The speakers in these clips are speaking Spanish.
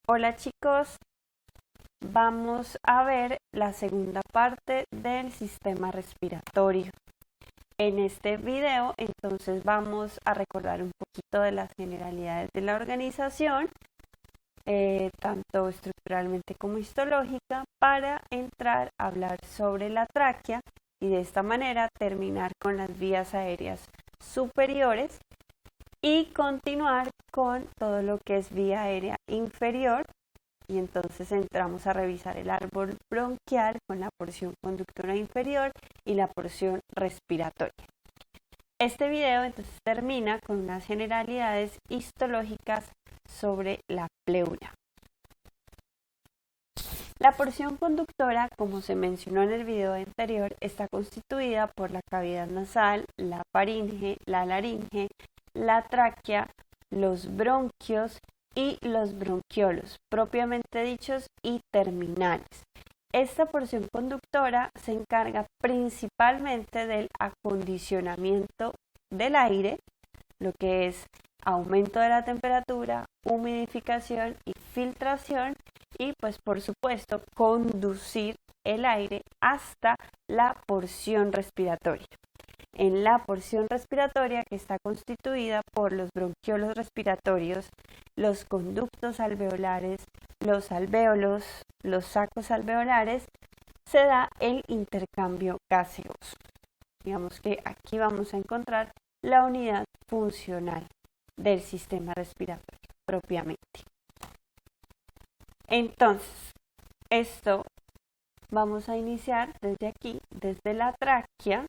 Hola chicos, vamos a ver la segunda parte del sistema respiratorio. En este video entonces vamos a recordar un poquito de las generalidades de la organización, tanto estructuralmente como histológica, para entrar a hablar sobre la tráquea y de esta manera terminar con las vías aéreas superiores y continuar con todo lo que es vía aérea inferior. Y entonces entramos a revisar el árbol bronquial con la porción conductora inferior y la porción respiratoria. Este video entonces termina con unas generalidades histológicas sobre la pleura. La porción conductora, como se mencionó en el video anterior, está constituida por la cavidad nasal, la faringe, la laringe, la tráquea, los bronquios y los bronquiolos, propiamente dichos y terminales. Esta porción conductora se encarga principalmente del acondicionamiento del aire, lo que es aumento de la temperatura, humidificación y filtración, y pues por supuesto conducir el aire hasta la porción respiratoria. En la porción respiratoria, que está constituida por los bronquiolos respiratorios, los conductos alveolares, los alvéolos, los sacos alveolares, se da el intercambio gaseoso. Digamos que aquí vamos a encontrar la unidad funcional del sistema respiratorio propiamente. Entonces, esto vamos a iniciar desde aquí, desde la tráquea,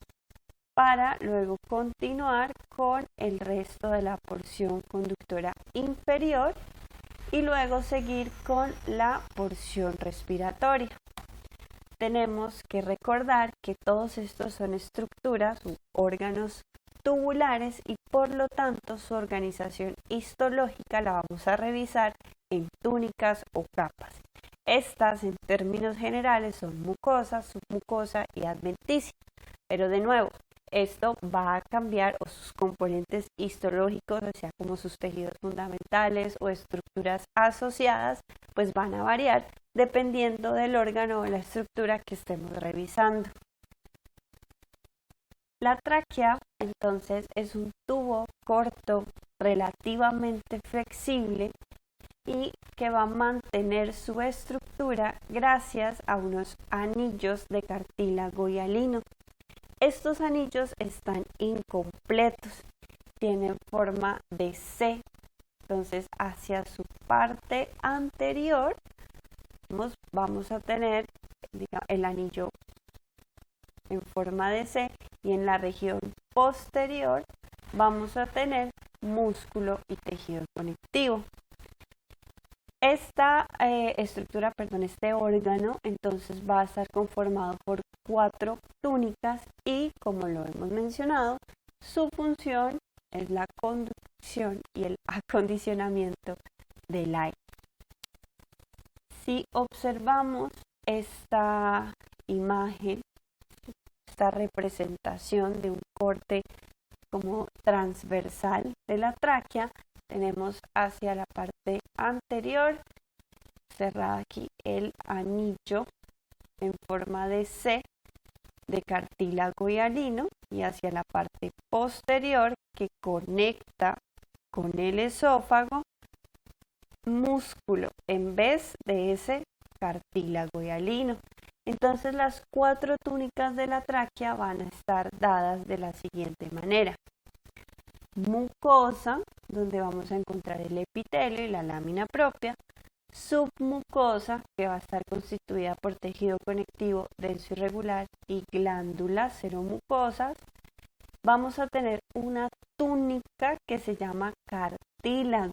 para luego continuar con el resto de la porción conductora inferior y luego seguir con la porción respiratoria. Tenemos que recordar que todos estos son estructuras u órganos tubulares y por lo tanto su organización histológica la vamos a revisar en túnicas o capas. Estas en términos generales son mucosa, submucosa y adventicia, pero de nuevo, esto va a cambiar o sus componentes histológicos, o sea, como sus tejidos fundamentales o estructuras asociadas, pues van a variar dependiendo del órgano o la estructura que estemos revisando. La tráquea, entonces, es un tubo corto, relativamente flexible y que va a mantener su estructura gracias a unos anillos de cartílago hialino. Estos anillos están incompletos, tienen forma de C, entonces hacia su parte anterior vamos a tener el anillo en forma de C y en la región posterior vamos a tener músculo y tejido conectivo. Esta este órgano entonces va a estar conformado por 4 túnicas y, como lo hemos mencionado, su función es la conducción y el acondicionamiento del aire. Si observamos esta imagen, esta representación de un corte como transversal de la tráquea, tenemos hacia la parte anterior, cerrada aquí, el anillo en forma de C de cartílago hialino y hacia la parte posterior que conecta con el esófago, músculo en vez de ese cartílago hialino. Entonces las 4 túnicas de la tráquea van a estar dadas de la siguiente manera. Mucosa, donde vamos a encontrar el epitelio y la lámina propia. Submucosa, que va a estar constituida por tejido conectivo denso y regular y glándulas seromucosas. Vamos a tener una túnica que se llama cartílago.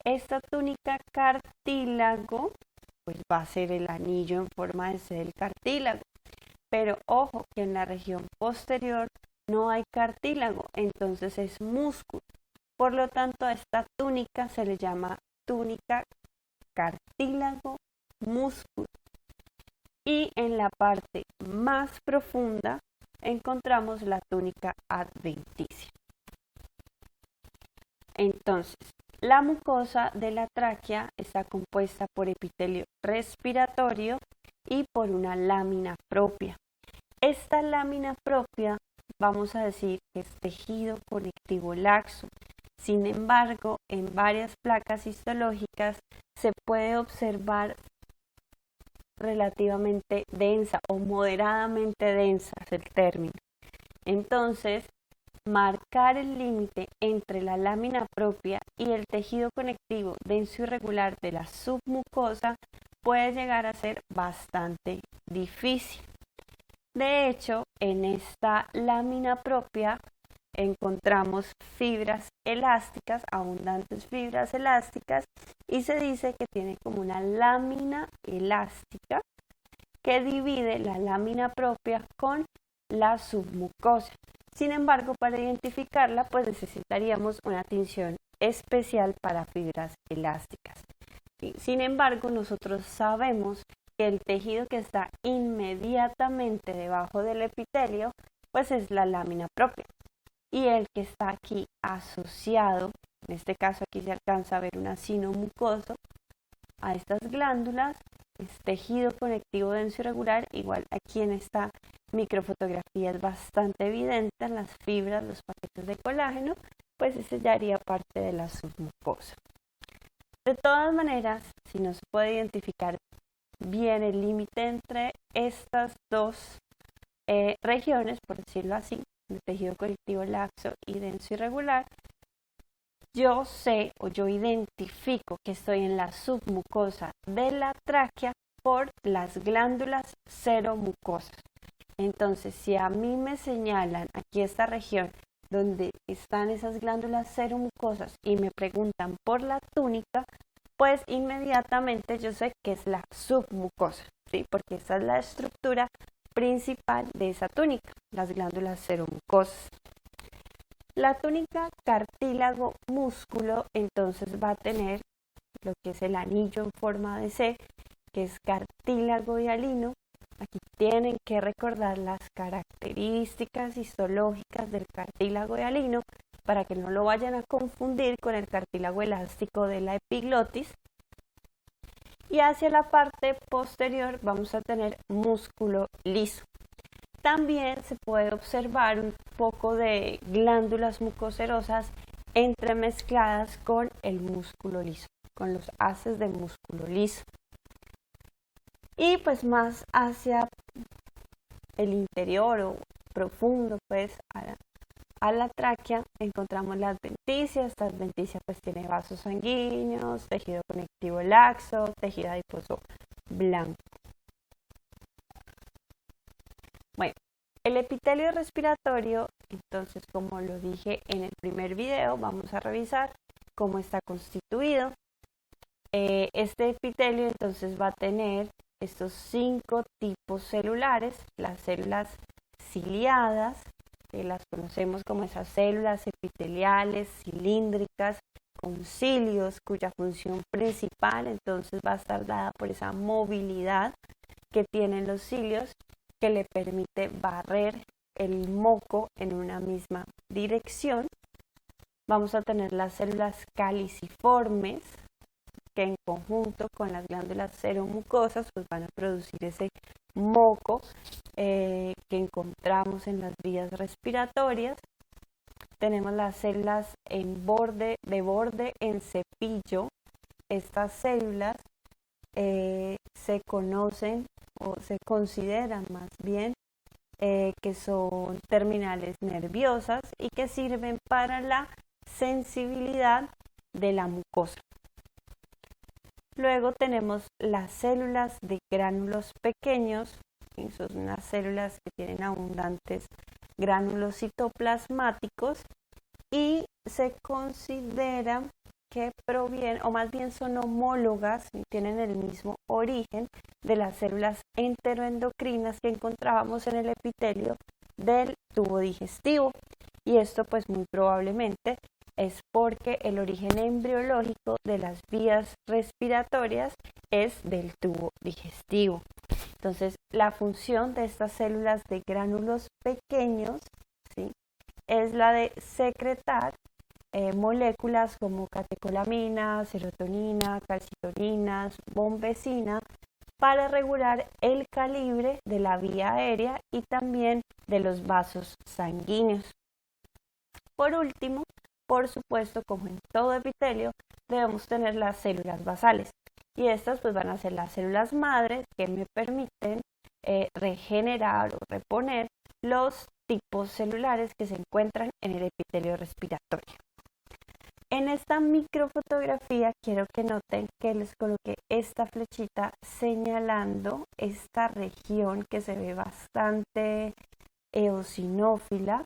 Esta túnica cartílago pues va a ser el anillo en forma de C del cartílago. Pero ojo que en la región posterior no hay cartílago, entonces es músculo. Por lo tanto, a esta túnica se le llama túnica cartílago músculo. Y en la parte más profunda encontramos la túnica adventicia. Entonces, La mucosa de la tráquea está compuesta por epitelio respiratorio y por una lámina propia. Esta lámina propia, vamos a decir que es tejido conectivo laxo. Sin embargo, en varias placas histológicas se puede observar relativamente densa o moderadamente densa, es el término. Entonces, marcar el límite entre la lámina propia y el tejido conectivo denso y regular de la submucosa puede llegar a ser bastante difícil. De hecho, en esta lámina propia encontramos fibras elásticas, abundantes fibras elásticas, y se dice que tiene como una lámina elástica que divide la lámina propia con la submucosa. Sin embargo, para identificarla, pues necesitaríamos una tinción especial para fibras elásticas. Sin embargo, nosotros sabemos que el tejido que está inmediatamente debajo del epitelio, pues es la lámina propia. Y el que está aquí asociado, en este caso aquí se alcanza a ver un acino mucoso, a estas glándulas, es tejido conectivo denso y regular. Igual aquí en esta microfotografía es bastante evidente en las fibras, los paquetes de colágeno, pues ese ya haría parte de la submucosa. De todas maneras, si no se puede identificar bien el límite entre estas dos regiones, por decirlo así, el tejido conectivo laxo y denso y regular, yo sé o yo identifico que estoy en la submucosa de la tráquea por las glándulas seromucosas. Entonces, si a mí me señalan aquí esta región donde están esas glándulas seromucosas y me preguntan por la túnica, pues inmediatamente yo sé que es la submucosa, ¿sí? Porque esa es la estructura principal de esa túnica, las glándulas seromucosas. La túnica cartílago-músculo entonces va a tener lo que es el anillo en forma de C, que es cartílago hialino. Aquí tienen que recordar las características histológicas del cartílago hialino para que no lo vayan a confundir con el cartílago elástico de la epiglotis. Y hacia la parte posterior vamos a tener músculo liso. También se puede observar un poco de glándulas mucoserosas entremezcladas con el músculo liso, con los haces del músculo liso. Y pues más hacia el interior o profundo, pues a la tráquea encontramos la adventicia. Esta adventicia pues tiene vasos sanguíneos, tejido conectivo laxo, tejido adiposo blanco. Bueno, el epitelio respiratorio, entonces como lo dije en el primer video, vamos a revisar cómo está constituido. Este epitelio entonces va a tener estos 5 tipos celulares, las células ciliadas, que las conocemos como esas células epiteliales cilíndricas con cilios, cuya función principal entonces va a estar dada por esa movilidad que tienen los cilios, que le permite barrer el moco en una misma dirección. Vamos a tener las células caliciformes, que en conjunto con las glándulas seromucosas pues van a producir ese moco que encontramos en las vías respiratorias. Tenemos las células de borde en cepillo. Estas células se conocen o se consideran más bien que son terminales nerviosas y que sirven para la sensibilidad de la mucosa. Luego tenemos las células de gránulos pequeños, que son unas células que tienen abundantes gránulos citoplasmáticos y se considera que provienen, o más bien son homólogas y tienen el mismo origen de las células enteroendocrinas que encontrábamos en el epitelio del tubo digestivo. Y esto pues muy probablemente es porque el origen embriológico de las vías respiratorias es del tubo digestivo. Entonces, la función de estas células de gránulos pequeños, ¿sí?, es la de secretar moléculas como catecolamina, serotonina, calcitonina, bombecina para regular el calibre de la vía aérea y también de los vasos sanguíneos. Por último, por supuesto, como en todo epitelio, debemos tener las células basales y estas pues van a ser las células madre que me permiten regenerar o reponer los tipos celulares que se encuentran en el epitelio respiratorio. En esta microfotografía quiero que noten que les coloqué esta flechita señalando esta región que se ve bastante eosinófila.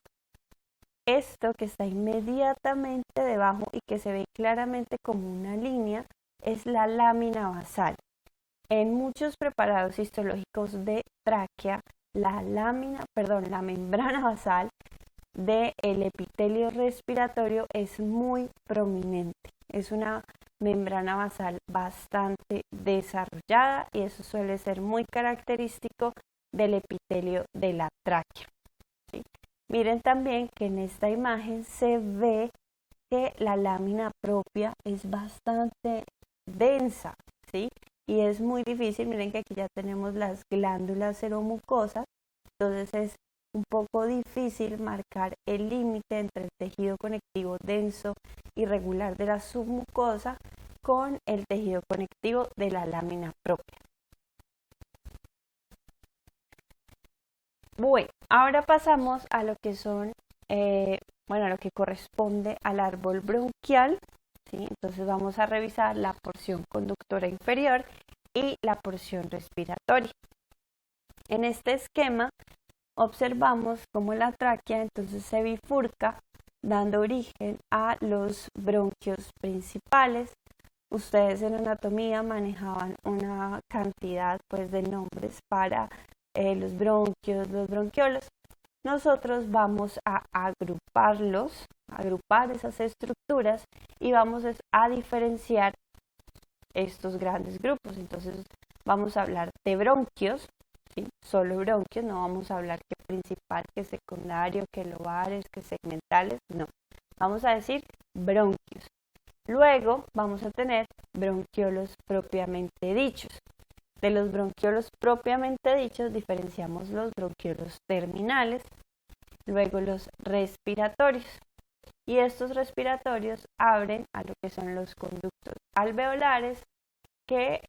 Esto que está inmediatamente debajo y que se ve claramente como una línea es la lámina basal. En muchos preparados histológicos de tráquea, la membrana basal del epitelio respiratorio es muy prominente. Es una membrana basal bastante desarrollada y eso suele ser muy característico del epitelio de la tráquea, ¿sí? Miren también que en esta imagen se ve que la lámina propia es bastante densa, ¿sí? Y es muy difícil, miren que aquí ya tenemos las glándulas seromucosas, entonces es un poco difícil marcar el límite entre el tejido conectivo denso y regular de la submucosa con el tejido conectivo de la lámina propia. Bueno, ahora pasamos a lo que son, a lo que corresponde al árbol bronquial, ¿sí? Entonces vamos a revisar la porción conductora inferior y la porción respiratoria. En este esquema observamos cómo la tráquea entonces se bifurca dando origen a los bronquios principales. Ustedes en anatomía manejaban una cantidad pues de nombres para los bronquios, los bronquiolos. Nosotros vamos a agrupar esas estructuras y vamos a diferenciar estos grandes grupos. Entonces vamos a hablar de bronquios, ¿sí? Solo bronquios, no vamos a hablar que principal, que secundario, que lobares, que segmentales, no. Vamos a decir bronquios. Luego vamos a tener bronquiolos propiamente dichos. De los bronquiolos propiamente dichos diferenciamos los bronquiolos terminales, luego los respiratorios. Y estos respiratorios abren a lo que son los conductos alveolares que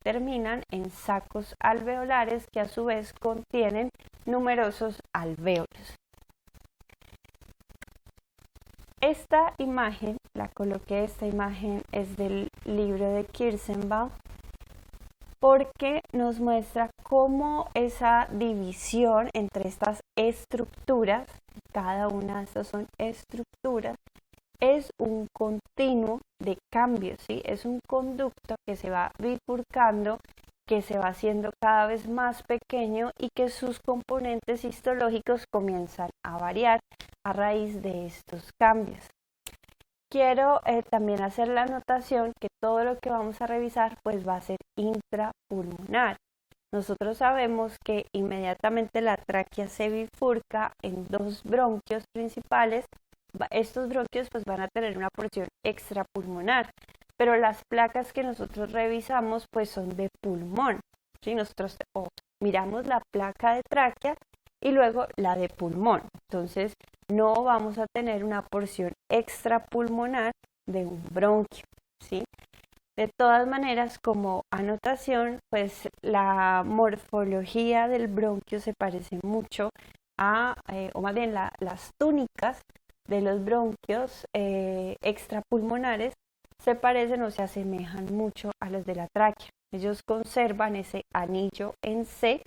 terminan en sacos alveolares que a su vez contienen numerosos alvéolos. Esta imagen, esta imagen es del libro de Kirschenbaum, porque nos muestra cómo esa división entre estas estructuras, cada una de estas son estructuras, es un continuo de cambio, ¿sí? Es un conducto que se va bifurcando, que se va haciendo cada vez más pequeño y que sus componentes histológicos comienzan a variar a raíz de estos cambios. Quiero también hacer la anotación que todo lo que vamos a revisar pues va a ser intrapulmonar. Nosotros sabemos que inmediatamente la tráquea se bifurca en dos bronquios principales. Estos bronquios pues van a tener una porción extrapulmonar, pero las placas que nosotros revisamos pues son de pulmón, ¿sí? Nosotros miramos la placa de tráquea y luego la de pulmón. Entonces no vamos a tener una porción extrapulmonar de un bronquio, ¿sí? De todas maneras, como anotación, pues la morfología del bronquio se parece mucho a, o más bien las túnicas de los bronquios extrapulmonares se parecen o se asemejan mucho a los de la tráquea. Ellos conservan ese anillo en C,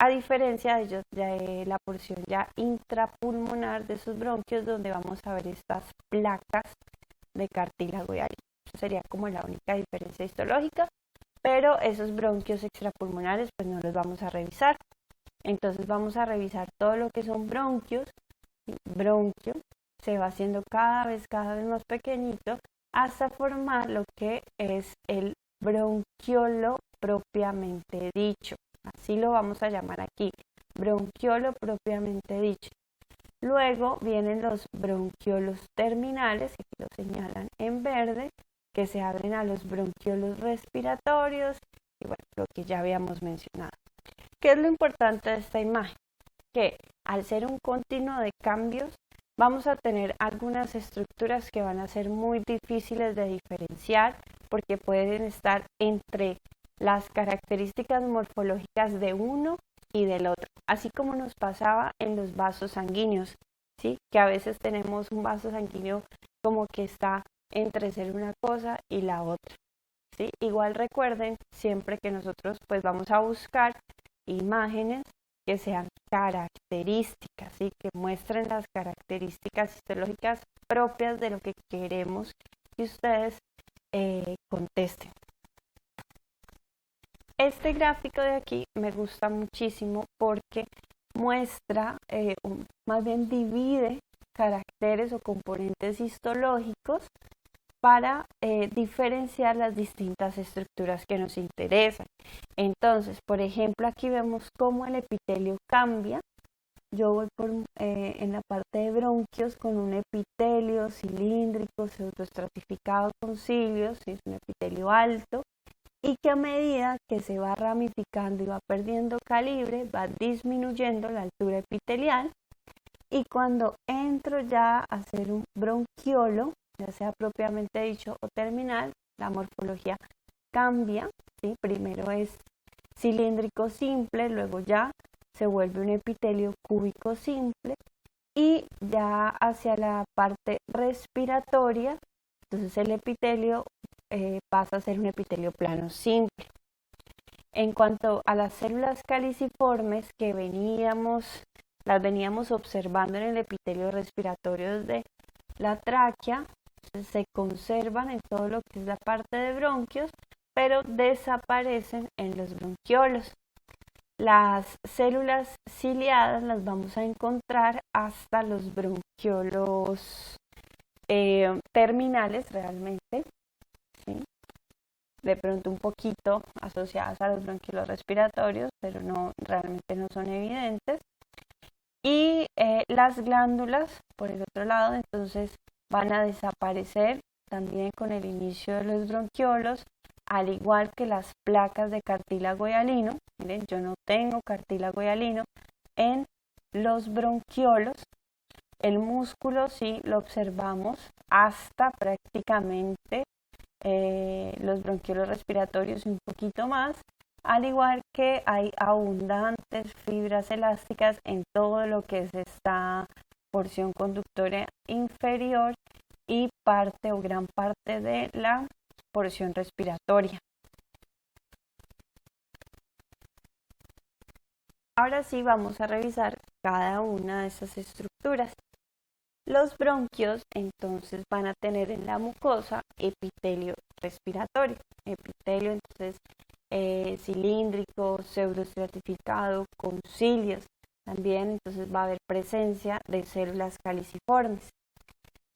a diferencia de la porción ya intrapulmonar de sus bronquios, donde vamos a ver estas placas de cartílago y área. Eso sería como la única diferencia histológica, pero esos bronquios extrapulmonares pues no los vamos a revisar. Entonces vamos a revisar todo lo que son bronquios. Bronquio se va haciendo cada vez más pequeñito hasta formar lo que es el bronquiolo propiamente dicho. Así lo vamos a llamar aquí, bronquiolo propiamente dicho. Luego vienen los bronquiolos terminales, que aquí lo señalan en verde, que se abren a los bronquiolos respiratorios y bueno, lo que ya habíamos mencionado. ¿Qué es lo importante de esta imagen? Que al ser un continuo de cambios, vamos a tener algunas estructuras que van a ser muy difíciles de diferenciar porque pueden estar entre las características morfológicas de uno y del otro, así como nos pasaba en los vasos sanguíneos, ¿sí? Que a veces tenemos un vaso sanguíneo como que está entre ser una cosa y la otra, ¿sí? Igual recuerden siempre que nosotros pues vamos a buscar imágenes que sean características, ¿sí? Que muestren las características histológicas propias de lo que queremos que ustedes contesten. Este gráfico de aquí me gusta muchísimo porque muestra, más bien divide caracteres o componentes histológicos para diferenciar las distintas estructuras que nos interesan. Entonces, por ejemplo, aquí vemos cómo el epitelio cambia. Yo voy en la parte de bronquios con un epitelio cilíndrico, pseudoestratificado con cilios, es un epitelio alto, y que a medida que se va ramificando y va perdiendo calibre, va disminuyendo la altura epitelial, y cuando entro ya a hacer un bronquiolo, ya sea propiamente dicho o terminal, la morfología cambia, ¿sí? Primero es cilíndrico simple, luego ya se vuelve un epitelio cúbico simple y ya hacia la parte respiratoria, entonces el epitelio pasa a ser un epitelio plano simple. En cuanto a las células caliciformes que las veníamos observando en el epitelio respiratorio desde la tráquea, se conservan en todo lo que es la parte de bronquios, pero desaparecen en los bronquiolos. Las células ciliadas las vamos a encontrar hasta los bronquiolos terminales realmente, ¿sí? De pronto un poquito asociadas a los bronquiolos respiratorios, pero realmente no son evidentes. Y las glándulas, por el otro lado, entonces van a desaparecer también con el inicio de los bronquiolos, al igual que las placas de cartílago hialino. Miren, yo no tengo cartílago hialino en los bronquiolos. El músculo sí lo observamos hasta prácticamente los bronquiolos respiratorios y un poquito más, al igual que hay abundantes fibras elásticas en todo lo que es esta porción conductora inferior y parte o gran parte de la porción respiratoria. Ahora sí vamos a revisar cada una de esas estructuras. Los bronquios entonces van a tener en la mucosa epitelio respiratorio, epitelio entonces cilíndrico, pseudoestratificado, con cilios. También entonces va a haber presencia de células caliciformes.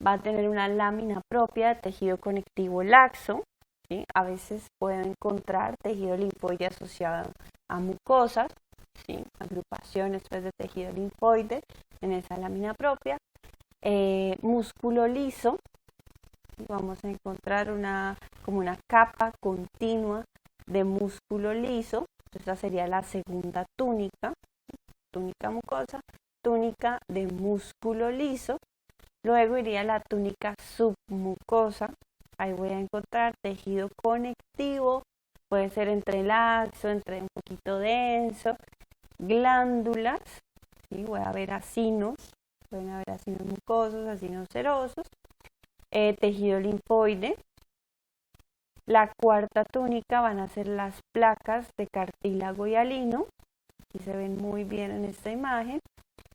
Va a tener una lámina propia de tejido conectivo laxo, ¿sí? A veces pueden encontrar tejido linfoide asociado a mucosas, ¿sí? Agrupaciones pues, de tejido linfoide en esa lámina propia. Músculo liso, vamos a encontrar como una capa continua de músculo liso. Esta sería la segunda túnica, túnica mucosa, túnica de músculo liso. Luego iría la túnica submucosa. Ahí voy a encontrar tejido conectivo, puede ser entre laxo, entre un poquito denso, glándulas, ¿sí? Voy a ver acinos, pueden haber acinos mucosos, acinos serosos, tejido linfoide. La cuarta túnica van a ser las placas de cartílago hialino, aquí se ven muy bien en esta imagen,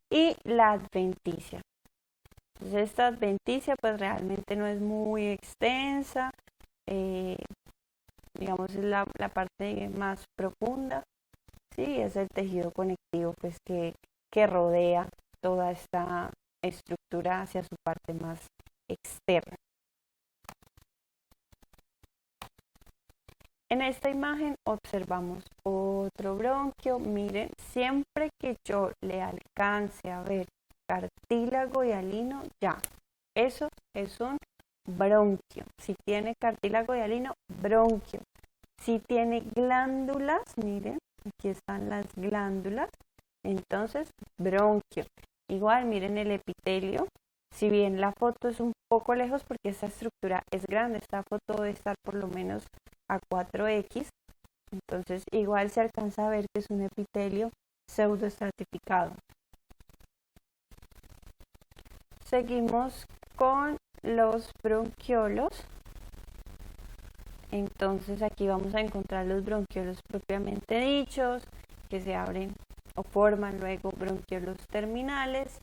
y la adventicia. Entonces esta adventicia pues realmente no es muy extensa, digamos es la parte más profunda, ¿sí? Es el tejido conectivo pues que rodea toda esta estructura hacia su parte más externa. En esta imagen observamos otro bronquio. Miren, siempre que yo le alcance a ver cartílago hialino, ya. Eso es un bronquio. Si tiene cartílago hialino, bronquio. Si tiene glándulas, miren, aquí están las glándulas, entonces bronquio. Igual, miren el epitelio. Si bien la foto es un poco lejos porque esta estructura es grande, esta foto debe estar por lo menos a 4x, entonces igual se alcanza a ver que es un epitelio pseudoestratificado. Seguimos con los bronquiolos. Entonces aquí vamos a encontrar los bronquiolos propiamente dichos, que se abren o forman luego bronquiolos terminales,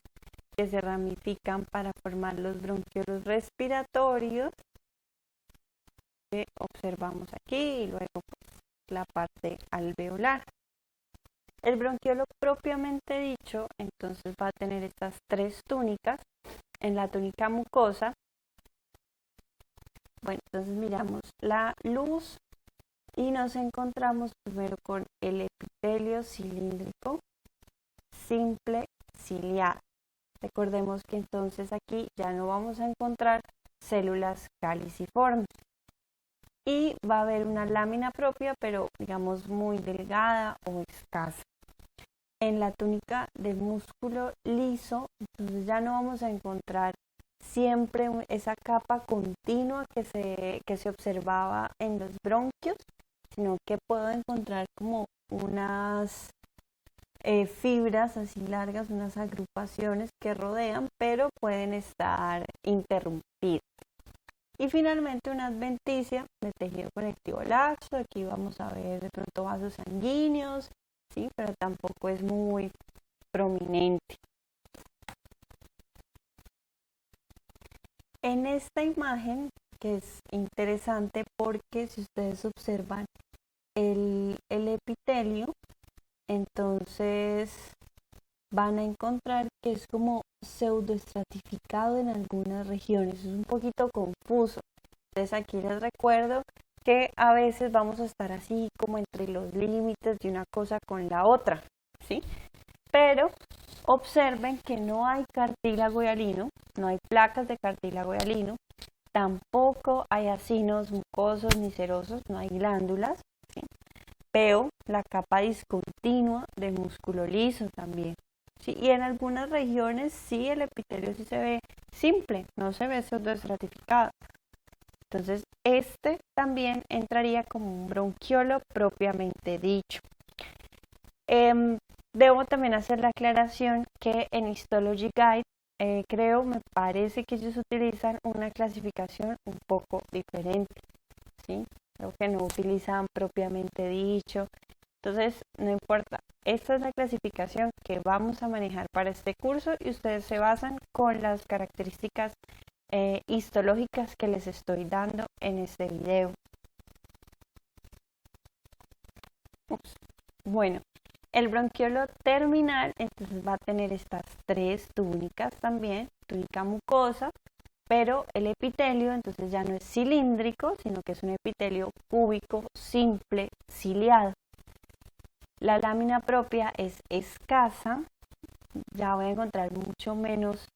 que se ramifican para formar los bronquiolos respiratorios, que observamos aquí, y luego pues, la parte alveolar. El bronquiolo propiamente dicho, entonces va a tener estas tres túnicas. En la túnica mucosa, bueno, entonces miramos la luz y nos encontramos primero con el epitelio cilíndrico simple ciliado. Recordemos que entonces aquí ya no vamos a encontrar células caliciformes y va a haber una lámina propia, pero digamos muy delgada o escasa. En la túnica de músculo liso, entonces ya no vamos a encontrar siempre esa capa continua que se observaba en los bronquios, sino que puedo encontrar como unas fibras así largas, unas agrupaciones que rodean, pero pueden estar interrumpidas. Y finalmente una adventicia de tejido conectivo laxo. Aquí vamos a ver de pronto vasos sanguíneos, ¿sí? Pero tampoco es muy prominente. En esta imagen, que es interesante porque si ustedes observan el epitelio, entonces van a encontrar que es como pseudoestratificado en algunas regiones, es un poquito confuso. Entonces aquí les recuerdo que a veces vamos a estar así como entre los límites de una cosa con la otra, ¿sí? Pero observen que no hay cartílago hialino, no hay placas de cartílago hialino, tampoco hay acinos mucosos ni serosos, no hay glándulas, ¿sí? Veo la capa discontinua de músculo liso también, ¿sí? Y en algunas regiones sí el epitelio sí se ve simple, no se ve pseudoestratificado. Entonces este también entraría como un bronquiolo propiamente dicho. Debo también hacer la aclaración que en Histology Guide me parece que ellos utilizan una clasificación un poco diferente, ¿sí? Creo que no utilizan propiamente dicho. Entonces, no importa. Esta es la clasificación que vamos a manejar para este curso y ustedes se basan con las características histológicas que les estoy dando en este video. Bueno, el bronquiolo terminal entonces va a tener estas tres túnicas también, túnica mucosa, pero el epitelio entonces ya no es cilíndrico, sino que es un epitelio cúbico simple ciliado. La lámina propia es escasa, ya voy a encontrar mucho menos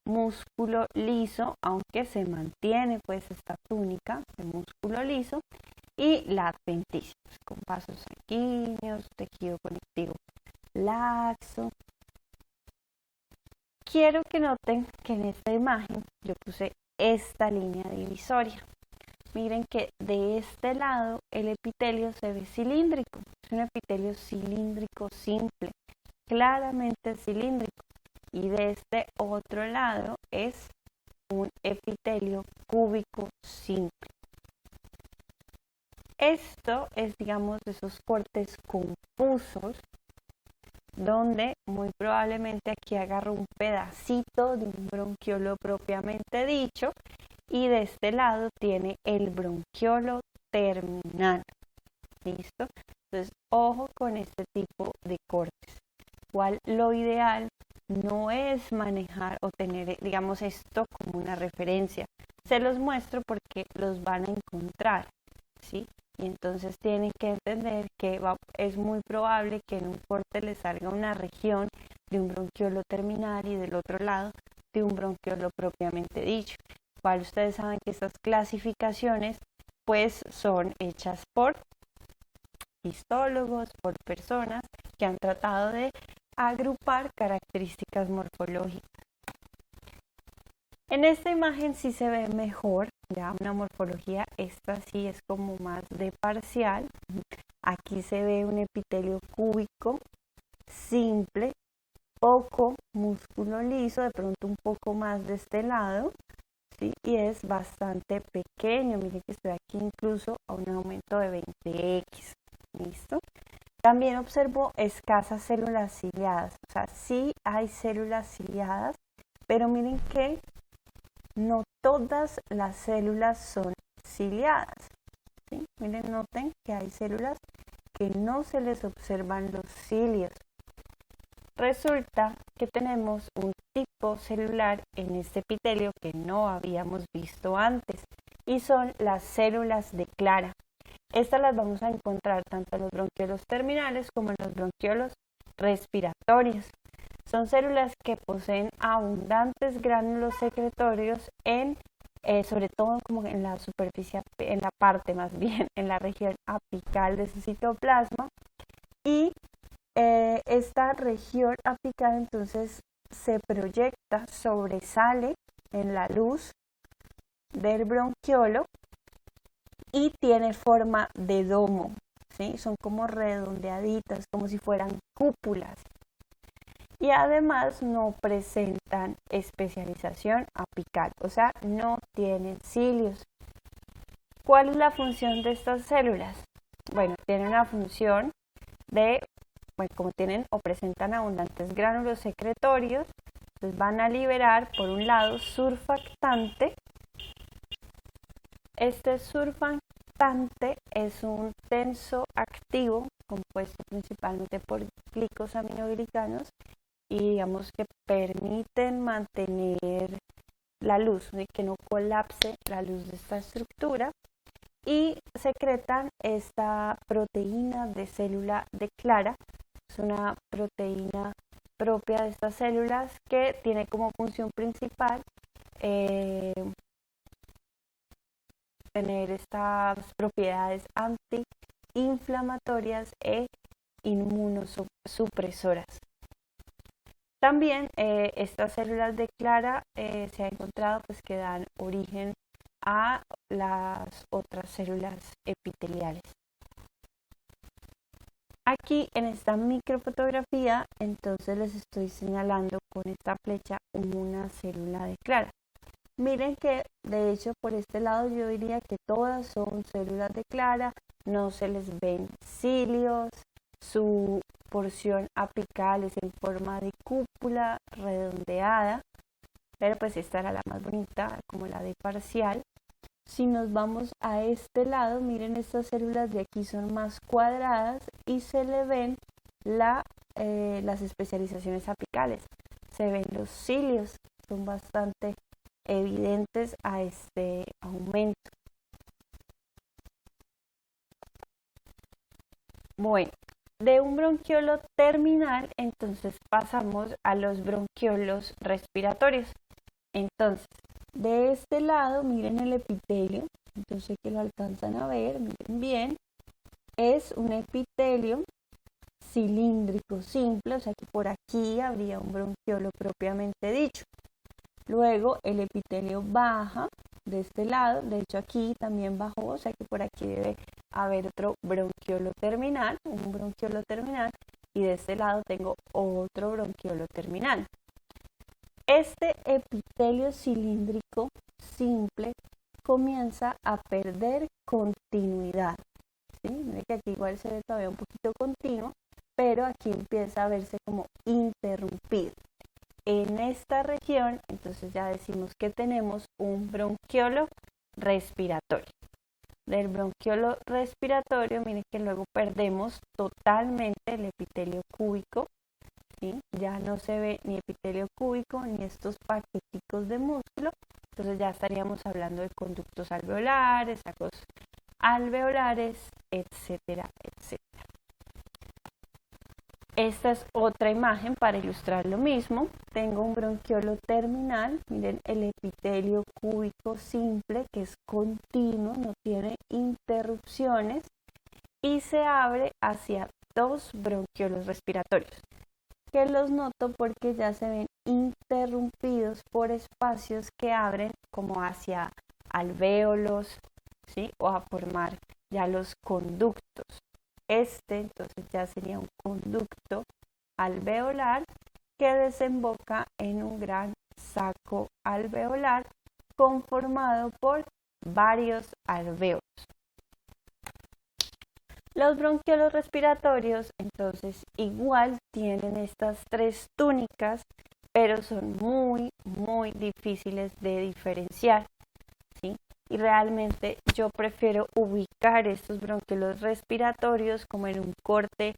músculo liso, aunque se mantiene pues esta túnica de músculo liso, y la adventicia, con vasos sanguíneos, tejido conectivo laxo. Quiero que noten que en esta imagen yo puse esta línea divisoria. Miren que de este lado el epitelio se ve cilíndrico, es un epitelio cilíndrico simple, claramente cilíndrico, y de este otro lado es un epitelio cúbico simple. Esto es, digamos, de esos cortes confusos donde muy probablemente aquí agarro un pedacito de un bronquiolo propiamente dicho y de este lado tiene el bronquiolo terminal. ¿Listo? Entonces, ojo con este tipo de cortes. Igual lo ideal no es manejar o tener, digamos, esto como una referencia. Se los muestro porque los van a encontrar, ¿sí? Y entonces tienen que entender que es muy probable que en un corte les salga una región de un bronquiolo terminal y del otro lado de un bronquiolo propiamente dicho. Igual ustedes saben que estas clasificaciones pues son hechas por histólogos, por personas que han tratado de agrupar características morfológicas. En esta imagen sí se ve mejor, ya una morfología, esta sí es como más de parcial. Aquí se ve un epitelio cúbico, simple, poco músculo liso, de pronto un poco más de este lado, ¿sí? Y es bastante pequeño, miren que estoy aquí incluso a un aumento de 20x, ¿listo? También observo escasas células ciliadas, o sea, sí hay células ciliadas, pero miren que no todas las células son ciliadas, ¿sí? Miren, noten que hay células que no se les observan los cilios. Resulta que tenemos un tipo celular en este epitelio que no habíamos visto antes y son las células de Clara. Estas las vamos a encontrar tanto en los bronquiolos terminales como en los bronquiolos respiratorios. Son células que poseen abundantes gránulos secretorios sobre todo como en la superficie, en la parte más bien, en la región apical de su citoplasma. Y esta región apical entonces se proyecta, sobresale en la luz del bronquiolo y tiene forma de domo, ¿sí? Son como redondeaditas, como si fueran cúpulas. Y además no presentan especialización apical, o sea, no tienen cilios. ¿Cuál es la función de estas células? Bueno, tienen una función de, bueno, como tienen o presentan abundantes gránulos secretorios, pues van a liberar por un lado surfactante. Este surfactante es un tensoactivo compuesto principalmente por glicosaminoglicanos y digamos que permiten mantener la luz, que no colapse la luz de esta estructura, y secretan esta proteína de célula de Clara. Es una proteína propia de estas células que tiene como función principal tener estas propiedades antiinflamatorias e inmunosupresoras. También estas células de Clara se ha encontrado pues, que dan origen a las otras células epiteliales. Aquí en esta microfotografía entonces les estoy señalando con esta flecha una célula de Clara. Miren que de hecho por este lado yo diría que todas son células de Clara, no se les ven cilios, su porción apical es en forma de cúpula redondeada, pero pues esta era la más bonita, como la de parcial. Si nos vamos a este lado, miren, estas células de aquí son más cuadradas y se le ven las especializaciones apicales. Se ven los cilios, son bastante evidentes a este aumento. Bueno, de un bronquiolo terminal, entonces pasamos a los bronquiolos respiratorios. Entonces, de este lado, miren el epitelio, entonces que lo alcanzan a ver, miren bien, es un epitelio cilíndrico simple, o sea que por aquí habría un bronquiolo propiamente dicho. Luego el epitelio baja de este lado, de hecho aquí también bajó, o sea que por aquí debe haber otro bronquiolo terminal, un bronquiolo terminal, y de este lado tengo otro bronquiolo terminal. Este epitelio cilíndrico simple comienza a perder continuidad, ¿sí? Miren que aquí igual se ve todavía un poquito continuo, pero aquí empieza a verse como interrumpido. En esta región, entonces ya decimos que tenemos un bronquiolo respiratorio. Del bronquiolo respiratorio, miren que luego perdemos totalmente el epitelio cúbico, ¿sí? Ya no se ve ni epitelio cúbico ni estos paqueticos de músculo, entonces ya estaríamos hablando de conductos alveolares, sacos alveolares, etcétera, etcétera. Esta es otra imagen para ilustrar lo mismo. Tengo un bronquiolo terminal, miren el epitelio cúbico simple que es continuo, no tiene interrupciones y se abre hacia dos bronquiolos respiratorios, que los noto porque ya se ven interrumpidos por espacios que abren como hacia alvéolos, ¿sí? O a formar ya los conductos. Entonces ya sería un conducto alveolar que desemboca en un gran saco alveolar conformado por varios alvéolos. Los bronquiolos respiratorios entonces igual tienen estas tres túnicas, pero son muy difíciles de diferenciar, ¿sí? Y realmente yo prefiero ubicar estos bronquiolos respiratorios como en un corte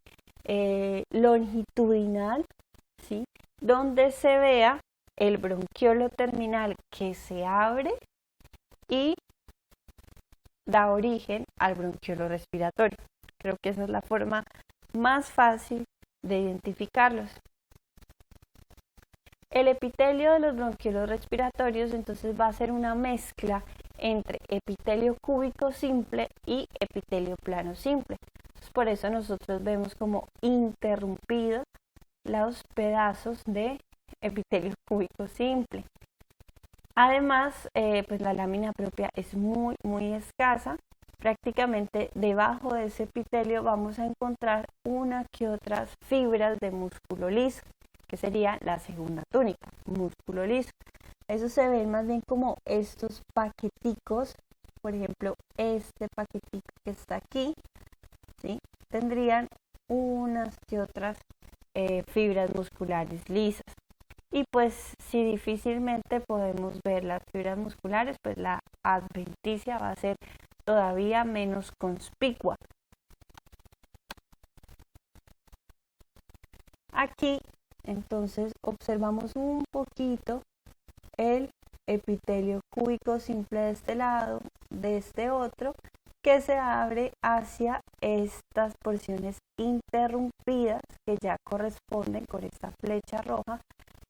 longitudinal, ¿sí? Donde se vea el bronquiolo terminal que se abre y da origen al bronquiolo respiratorio. Creo que esa es la forma más fácil de identificarlos. El epitelio de los bronquiolos respiratorios entonces va a ser una mezcla entre epitelio cúbico simple y epitelio plano simple. Entonces, por eso nosotros vemos como interrumpidos los pedazos de epitelio cúbico simple. Además, pues la lámina propia es muy escasa. Prácticamente debajo de ese epitelio vamos a encontrar una que otras fibras de músculo liso, que sería la segunda túnica, músculo liso. Eso se ve más bien como estos paqueticos, por ejemplo, este paquetico que está aquí, ¿sí? Tendrían unas que otras fibras musculares lisas. Y pues si difícilmente podemos ver las fibras musculares, pues la adventicia va a ser todavía menos conspicua. Aquí entonces observamos un poquito el epitelio cúbico simple de este lado, de este otro, que se abre hacia estas porciones interrumpidas que ya corresponden con esta flecha roja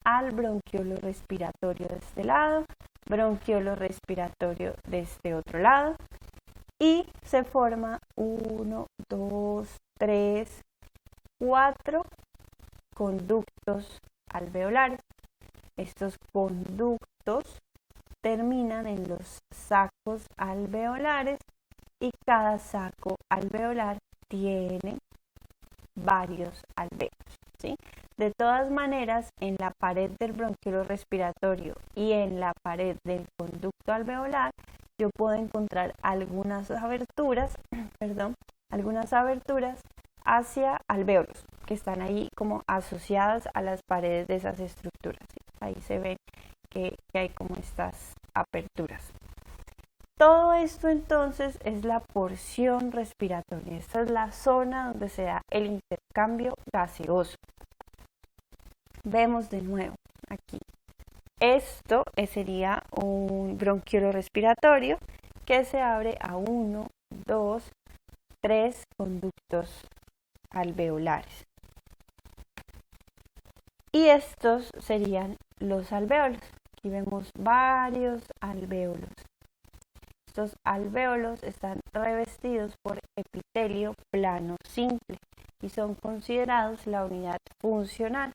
al bronquiolo respiratorio de este lado, bronquiolo respiratorio de este otro lado, y se forma 1, 2, 3, 4 conductos alveolares. Estos conductos terminan en los sacos alveolares y cada saco alveolar tiene varios alvéolos, ¿sí? De todas maneras, en la pared del bronquiolo respiratorio y en la pared del conducto alveolar, yo puedo encontrar algunas aberturas, hacia alvéolos que están ahí como asociadas a las paredes de esas estructuras, ¿sí? Ahí se ve que hay como estas aperturas. Todo esto entonces es la porción respiratoria. Esta es la zona donde se da el intercambio gaseoso. Vemos de nuevo aquí. Esto sería un bronquiolo respiratorio que se abre a 1, 2, 3 conductos alveolares. Y estos serían los alvéolos. Aquí vemos varios alvéolos. Estos alvéolos están revestidos por epitelio plano simple y son considerados la unidad funcional.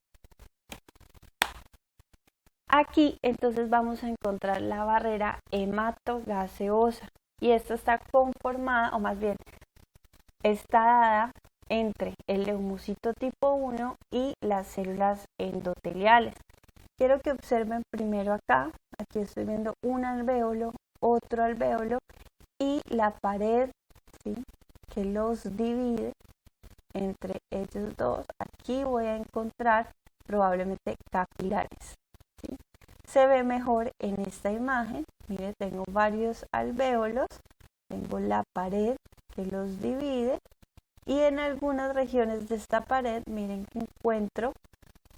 Aquí entonces vamos a encontrar la barrera hematogaseosa y esta está conformada, o más bien está dada entre el leucocito tipo 1 y las células endoteliales. Quiero que observen primero acá, aquí estoy viendo un alvéolo, otro alvéolo y la pared, ¿sí?, que los divide entre ellos dos. Aquí voy a encontrar probablemente capilares, ¿sí? Se ve mejor en esta imagen. Mire, tengo varios alvéolos, tengo la pared que los divide y en algunas regiones de esta pared, miren que encuentro,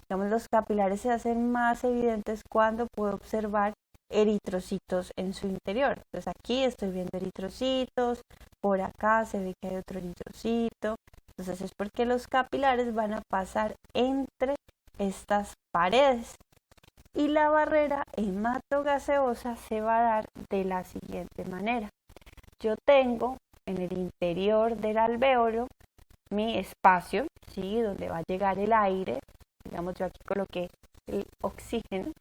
digamos, los capilares se hacen más evidentes cuando puedo observar eritrocitos en su interior. Entonces aquí estoy viendo eritrocitos, por acá se ve que hay otro eritrocito. Entonces es porque los capilares van a pasar entre estas paredes. Y la barrera hematogaseosa se va a dar de la siguiente manera. Yo tengo en el interior del alvéolo mi espacio, ¿sí? Donde va a llegar el aire. Digamos, yo aquí coloqué el oxígeno.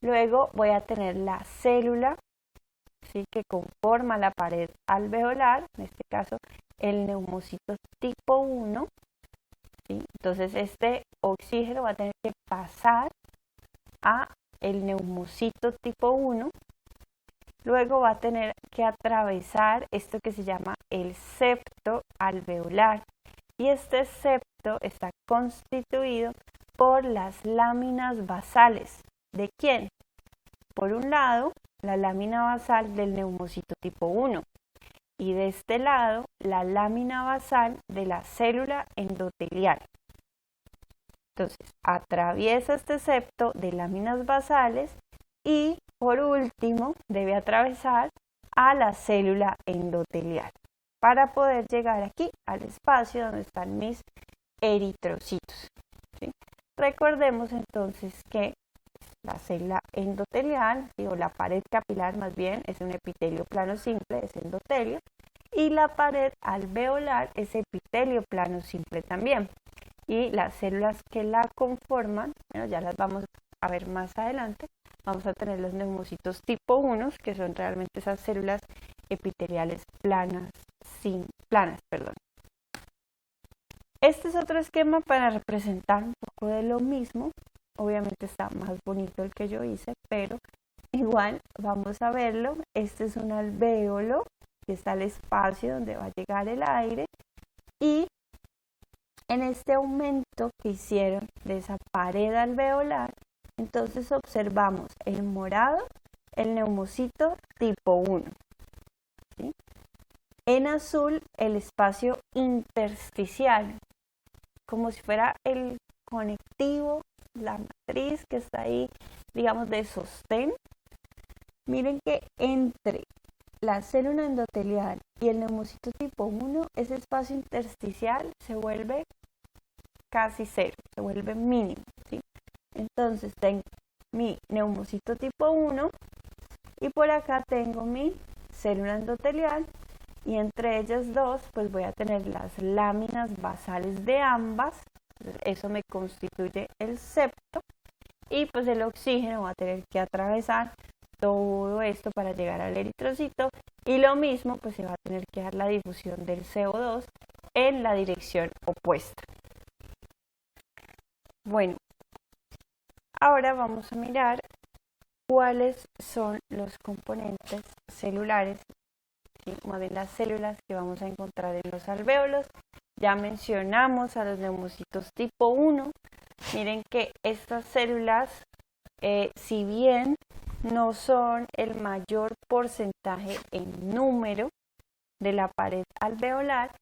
Luego voy a tener la célula, ¿sí? Que conforma la pared alveolar, en este caso el neumocito tipo 1. ¿Sí? Entonces este oxígeno va a tener que pasar a el neumocito tipo 1. Luego va a tener que atravesar esto que se llama el septo alveolar. Y este septo está constituido por las láminas basales. ¿De quién? Por un lado, la lámina basal del neumocito tipo 1. Y de este lado, la lámina basal de la célula endotelial. Entonces, atraviesa este septo de láminas basales y, por último, debe atravesar a la célula endotelial para poder llegar aquí al espacio donde están mis eritrocitos. ¿Sí? Recordemos entonces que la célula endotelial, o la pared capilar más bien, es un epitelio plano simple, es endotelio, y la pared alveolar es epitelio plano simple también. Y las células que la conforman, bueno, ya las vamos a ver más adelante, vamos a tener los neumocitos tipo 1, que son realmente esas células epiteliales planas. Este es otro esquema para representar un poco de lo mismo. Obviamente está más bonito el que yo hice, pero igual vamos a verlo. Este es un alvéolo, que está el espacio donde va a llegar el aire, y en este aumento que hicieron de esa pared alveolar, entonces observamos en morado el neumocito tipo 1. ¿Sí? En azul el espacio intersticial, como si fuera el conectivo, la matriz que está ahí, digamos, de sostén. Miren que entre la célula endotelial y el neumocito tipo 1, ese espacio intersticial se vuelve casi cero, se vuelve mínimo. ¿Sí? Entonces tengo mi neumocito tipo 1 y por acá tengo mi célula endotelial, y entre ellas dos pues voy a tener las láminas basales de ambas. Eso me constituye el septo, y pues el oxígeno va a tener que atravesar todo esto para llegar al eritrocito, y lo mismo pues se va a tener que dar la difusión del CO2 en la dirección opuesta. Bueno, ahora vamos a mirar cuáles son los componentes celulares, ¿sí? Más bien las células que vamos a encontrar en los alvéolos. Ya mencionamos a los neumocitos tipo 1. Miren que estas células, si bien no son el mayor porcentaje en número de la pared alveolar,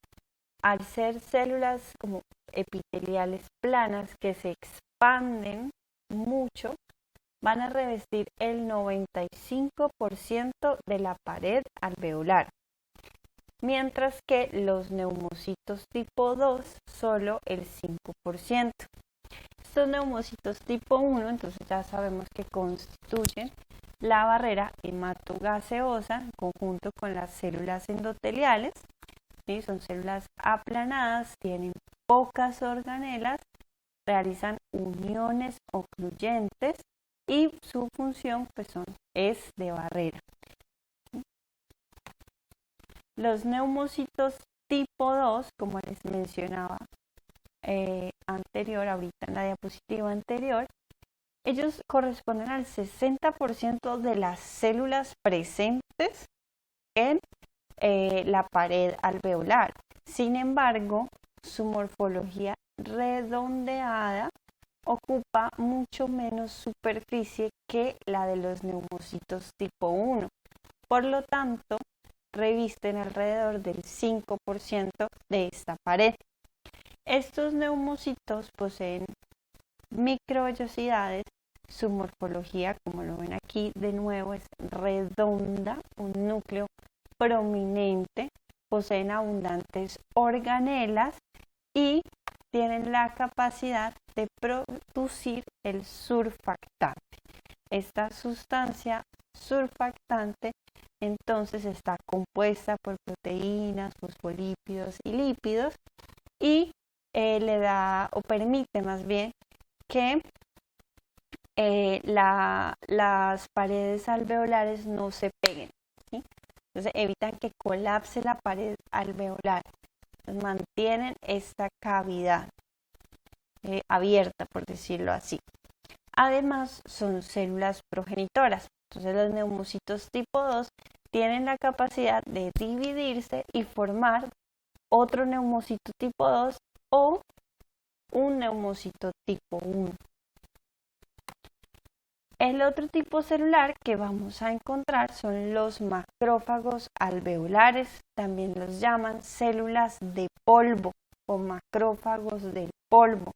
al ser células como epiteliales planas que se expanden mucho, van a revestir el 95% de la pared alveolar, mientras que los neumocitos tipo 2 solo el 5%. Estos neumocitos tipo 1, entonces ya sabemos que constituyen la barrera hematogaseosa en conjunto con las células endoteliales. ¿Sí? Son células aplanadas, tienen pocas organelas, realizan uniones ocluyentes y su función pues es de barrera. ¿Sí? Los neumocitos tipo 2, como les mencionaba ahorita en la diapositiva anterior, ellos corresponden al 60% de las células presentes en la pared alveolar. Sin embargo, su morfología redondeada ocupa mucho menos superficie que la de los neumocitos tipo 1. Por lo tanto, revisten alrededor del 5% de esta pared. Estos neumocitos poseen microvellosidades. Su morfología, como lo ven aquí, de nuevo es redonda, un núcleo prominente, poseen abundantes organelas y tienen la capacidad de producir el surfactante. Esta sustancia surfactante entonces está compuesta por proteínas, fosfolípidos y lípidos y le da o permite más bien que las paredes alveolares no se peguen, ¿sí? Entonces evitan que colapse la pared alveolar, mantienen esta cavidad abierta, por decirlo así. Además son células progenitoras, entonces los neumocitos tipo 2 tienen la capacidad de dividirse y formar otro neumocito tipo 2 o un neumocito tipo 1. El otro tipo celular que vamos a encontrar son los macrófagos alveolares, también los llaman células de polvo o macrófagos del polvo.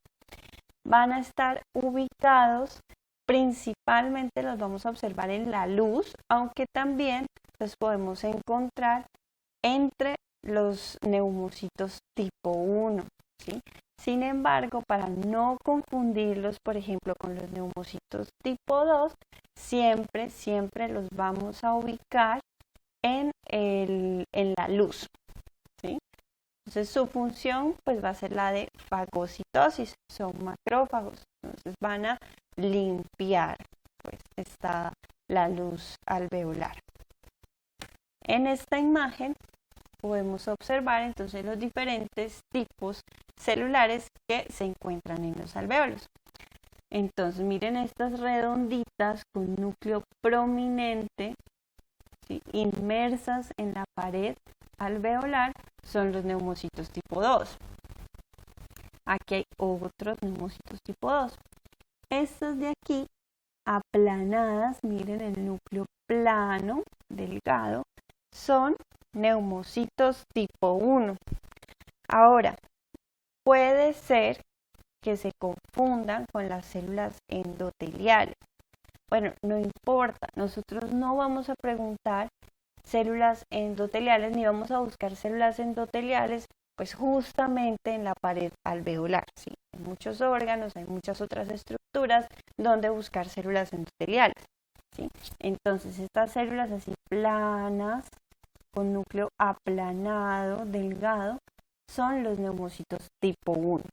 Van a estar ubicados, principalmente los vamos a observar en la luz, aunque también los podemos encontrar entre los neumocitos tipo 1, ¿sí? Sin embargo, para no confundirlos, por ejemplo, con los neumocitos tipo 2, siempre los vamos a ubicar en la luz, ¿sí? Entonces su función pues va a ser la de fagocitosis, son macrófagos, entonces van a limpiar pues la luz alveolar. En esta imagen podemos observar entonces los diferentes tipos celulares que se encuentran en los alvéolos. Entonces miren estas redonditas con núcleo prominente, ¿sí?, inmersas en la pared alveolar, son los neumocitos tipo 2. Aquí hay otros neumocitos tipo 2. Estas de aquí aplanadas, miren el núcleo plano, delgado, son neumocitos tipo 1. Ahora, puede ser que se confundan con las células endoteliales. Bueno, no importa, nosotros no vamos a preguntar células endoteliales ni vamos a buscar células endoteliales pues justamente en la pared alveolar, ¿sí? Hay muchos órganos, hay muchas otras estructuras donde buscar células endoteliales, ¿sí? Entonces estas células así planas, con núcleo aplanado, delgado, son los neumocitos tipo 1.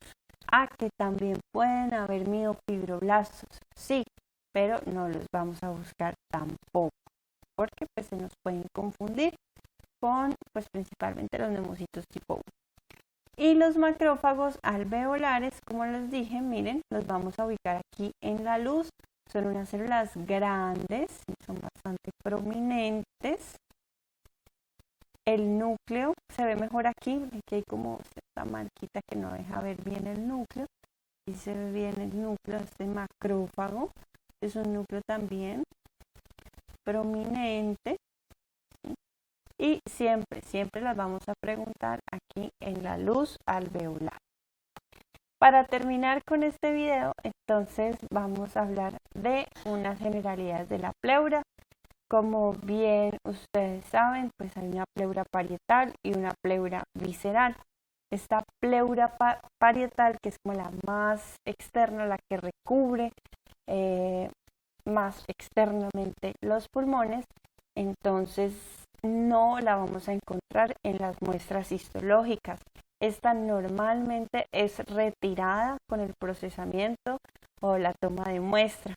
Que también pueden haber miofibroblastos, sí, pero no los vamos a buscar tampoco, porque pues se nos pueden confundir con pues principalmente los neumocitos tipo 1. Y los macrófagos alveolares, como les dije, miren, los vamos a ubicar aquí en la luz. Son unas células grandes, son bastante prominentes. El núcleo se ve mejor aquí, aquí hay como esta marquita que no deja ver bien el núcleo. Aquí se ve bien el núcleo, este macrófago. Es un núcleo también prominente. ¿Sí? Y siempre las vamos a preguntar aquí en la luz alveolar. Para terminar con este video, entonces vamos a hablar de unas generalidades de la pleura. Como bien ustedes saben, pues hay una pleura parietal y una pleura visceral. Esta pleura parietal, que es como la más externa, la que recubre más externamente los pulmones, entonces no la vamos a encontrar en las muestras histológicas. Esta normalmente es retirada con el procesamiento o la toma de muestra.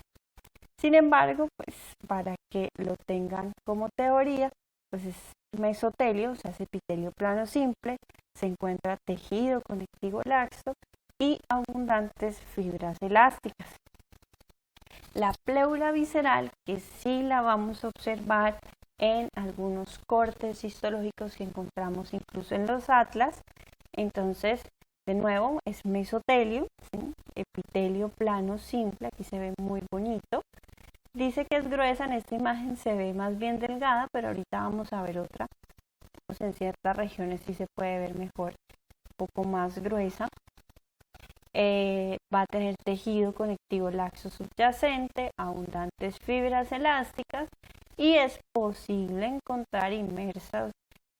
Sin embargo, pues para que lo tengan como teoría, pues es mesotelio, o sea, es epitelio plano simple, se encuentra tejido conectivo laxo y abundantes fibras elásticas. La pleura visceral, que sí la vamos a observar en algunos cortes histológicos que encontramos incluso en los atlas, entonces de nuevo es mesotelio, ¿sí?, epitelio plano simple, aquí se ve muy bonito. Dice que es gruesa, en esta imagen se ve más bien delgada, pero ahorita vamos a ver otra. Pues en ciertas regiones sí se puede ver mejor, un poco más gruesa. Va a tener tejido conectivo laxo subyacente, abundantes fibras elásticas y es posible encontrar inmersas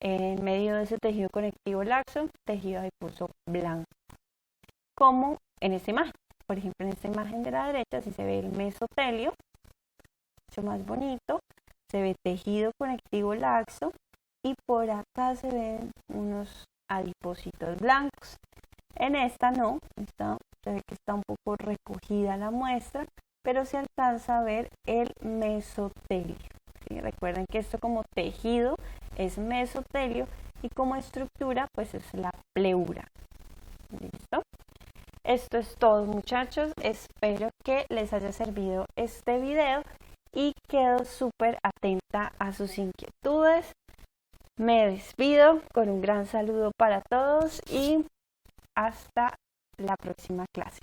en medio de ese tejido conectivo laxo, tejido adiposo blanco. como en esta imagen. Por ejemplo, en esta imagen de la derecha sí se ve el mesotelio, mucho más bonito, se ve tejido conectivo laxo y por acá se ven unos adipocitos blancos. En esta no, esta se ve que está un poco recogida la muestra, pero se alcanza a ver el mesotelio. ¿Sí? Recuerden que esto como tejido es mesotelio y como estructura pues es la pleura. ¿Listo? Esto es todo, muchachos, espero que les haya servido este video y quedo súper atenta a sus inquietudes. Me despido con un gran saludo para todos y hasta la próxima clase.